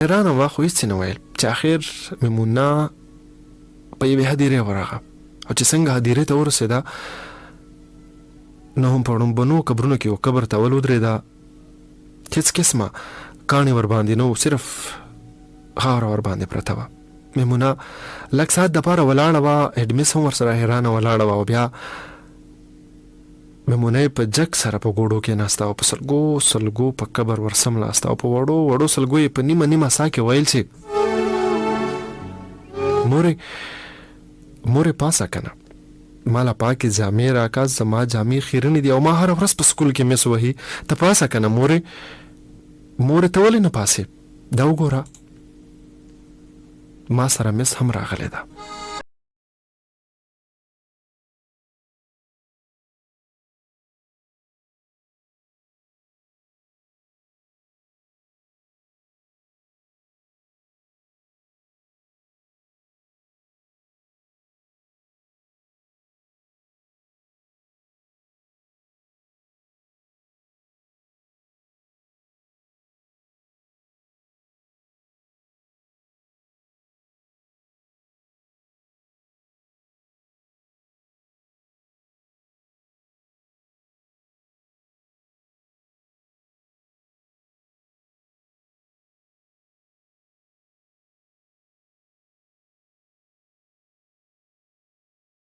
حیرانه وه خو هېڅ یې نه ویل چې اخر میمونه په یوې هدیرې ورغه او چې څنګه هدیرې ته ورسېده نو هم په ړومبنو قبرونو کې یو قبر ته ودرېده، هېڅ قسمه کاڼي ورباندې نه و، صرف خاوره ورباندې پرته وه. میمونه لږ ساعت دپاره ولاړه وه، هډمس هم ورسره حیرانه ولاړه وه او بیا میمونه یې په جګ سره په ګوډو کې ناسته او په سلګو په قبر ورسملاسته او په وړو وړو سلګو یې په نیمه ساه کې ویل چې مورې پاسه که نه، مالا پاکې جامې راکه، زما جامې خیرنې دي او ما هره ورځ په سکول کې مس وهي، ته پاسه که نه مورې ته ولې نه پاسې؟ دا وګوره ما سره مس هم راغلی ده.